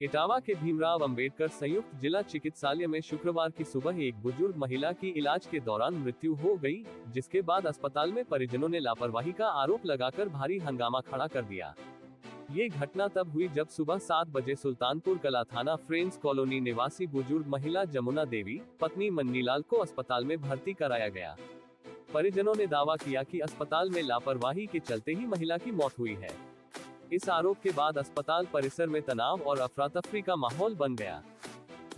इटावा के भीमराव अंबेडकर संयुक्त जिला चिकित्सालय में शुक्रवार की सुबह एक बुजुर्ग महिला की इलाज के दौरान मृत्यु हो गई, जिसके बाद अस्पताल में परिजनों ने लापरवाही का आरोप लगाकर भारी हंगामा खड़ा कर दिया। ये घटना तब हुई जब सुबह 7 बजे सुल्तानपुर कला थाना फ्रेंड्स कॉलोनी निवासी बुजुर्ग महिला जमुना देवी, पत्नी मन्नीलाल को अस्पताल में भर्ती कराया गया। परिजनों ने दावा किया कि अस्पताल में लापरवाही के चलते ही महिला की मौत हुई है। इस आरोप के बाद अस्पताल परिसर में तनाव और अफरा-तफरी का माहौल बन गया।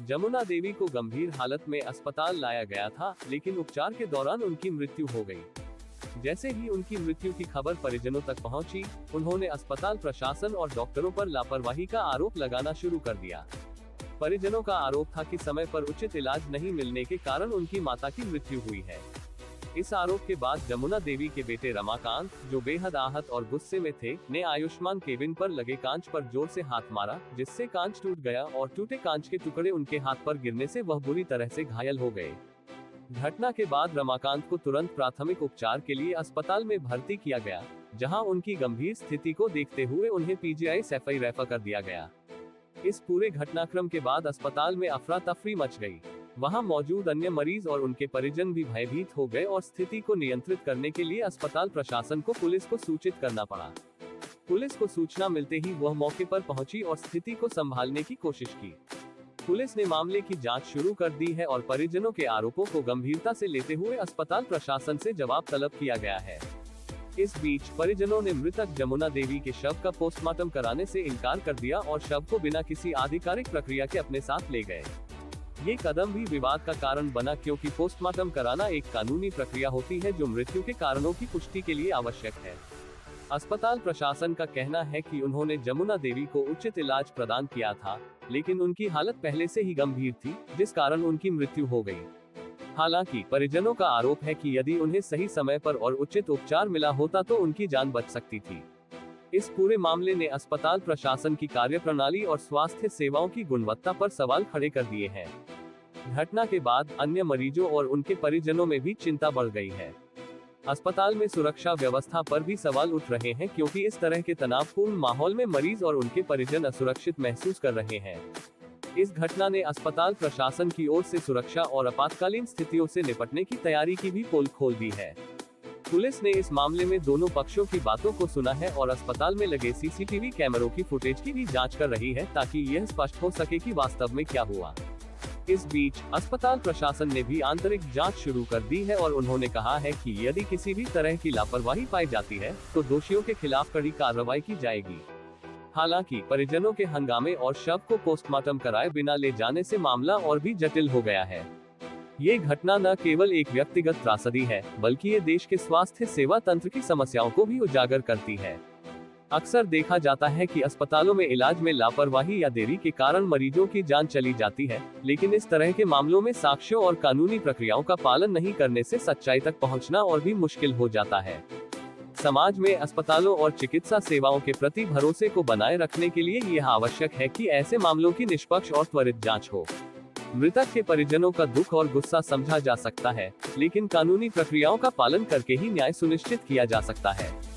जमुना देवी को गंभीर हालत में अस्पताल लाया गया था, लेकिन उपचार के दौरान उनकी मृत्यु हो गई। जैसे ही उनकी मृत्यु की खबर परिजनों तक पहुंची, उन्होंने अस्पताल प्रशासन और डॉक्टरों पर लापरवाही का आरोप लगाना शुरू कर दिया। परिजनों का आरोप था कि समय पर उचित इलाज नहीं मिलने के कारण उनकी माता की मृत्यु हुई है। इस आरोप के बाद जमुना देवी के बेटे रमाकांत, जो बेहद आहत और गुस्से में थे, ने आयुष्मान केबिन पर लगे कांच पर जोर से हाथ मारा, जिससे कांच टूट गया और टूटे कांच के टुकड़े उनके हाथ पर गिरने से वह बुरी तरह से घायल हो गए। घटना के बाद रमाकांत को तुरंत प्राथमिक उपचार के लिए अस्पताल में भर्ती किया गया, जहां उनकी गंभीर स्थिति को देखते हुए उन्हें पीजीआई सैफई रेफर कर दिया गया। इस पूरे घटनाक्रम के बाद अस्पताल में अफरा तफरी मच गई। वहां मौजूद अन्य मरीज और उनके परिजन भी भयभीत हो गए और स्थिति को नियंत्रित करने के लिए अस्पताल प्रशासन को पुलिस को सूचित करना पड़ा। पुलिस को सूचना मिलते ही वह मौके पर पहुंची और स्थिति को संभालने की कोशिश की। पुलिस ने मामले की जांच शुरू कर दी है और परिजनों के आरोपों को गंभीरता से लेते हुए अस्पताल प्रशासन से जवाब तलब किया गया है। इस बीच परिजनों ने मृतक जमुना देवी के शव का पोस्टमार्टम कराने से इनकार कर दिया और शव को बिना किसी आधिकारिक प्रक्रिया के अपने साथ ले गए। ये कदम भी विवाद का कारण बना, क्योंकि पोस्टमार्टम कराना एक कानूनी प्रक्रिया होती है जो मृत्यु के कारणों की पुष्टि के लिए आवश्यक है। अस्पताल प्रशासन का कहना है कि उन्होंने जमुना देवी को उचित इलाज प्रदान किया था, लेकिन उनकी हालत पहले से ही गंभीर थी, जिस कारण उनकी मृत्यु हो गई। हालांकि परिजनों का आरोप है कि यदि उन्हें सही समय पर और उचित उपचार मिला होता तो उनकी जान बच सकती थी। इस पूरे मामले ने अस्पताल प्रशासन की कार्यप्रणाली और स्वास्थ्य सेवाओं की गुणवत्ता पर सवाल खड़े कर दिए हैं। घटना के बाद अन्य मरीजों और उनके परिजनों में भी चिंता बढ़ गई है। अस्पताल में सुरक्षा व्यवस्था पर भी सवाल उठ रहे हैं, क्योंकि इस तरह के तनावपूर्ण माहौल में मरीज और उनके परिजन असुरक्षित महसूस कर रहे हैं। इस घटना ने अस्पताल प्रशासन की ओर से सुरक्षा और आपातकालीन स्थितियों से निपटने की तैयारी की भी पोल खोल दी है। पुलिस ने इस मामले में दोनों पक्षों की बातों को सुना है और अस्पताल में लगे सीसीटीवी कैमरों की फुटेज की भी जांच कर रही है, ताकि यह स्पष्ट हो सके कि वास्तव में क्या हुआ। इस बीच अस्पताल प्रशासन ने भी आंतरिक जांच शुरू कर दी है और उन्होंने कहा है कि यदि किसी भी तरह की लापरवाही पाई जाती है तो दोषियों के खिलाफ कड़ी कार्रवाई की जाएगी। हालांकि परिजनों के हंगामे और शव को पोस्टमार्टम कराए बिना ले जाने से मामला और भी जटिल हो गया है। ये घटना न केवल एक व्यक्तिगत त्रासदी है, बल्कि ये देश के स्वास्थ्य सेवा तंत्र की समस्याओं को भी उजागर करती है। अक्सर देखा जाता है कि अस्पतालों में इलाज में लापरवाही या देरी के कारण मरीजों की जान चली जाती है, लेकिन इस तरह के मामलों में साक्ष्यों और कानूनी प्रक्रियाओं का पालन नहीं करने से सच्चाई तक पहुंचना और भी मुश्किल हो जाता है। समाज में अस्पतालों और चिकित्सा सेवाओं के प्रति भरोसे को बनाए रखने के लिए यह आवश्यक है कि ऐसे मामलों की निष्पक्ष और त्वरित जांच हो। मृतक के परिजनों का दुख और गुस्सा समझा जा सकता है, लेकिन कानूनी प्रक्रियाओं का पालन करके ही न्याय सुनिश्चित किया जा सकता है।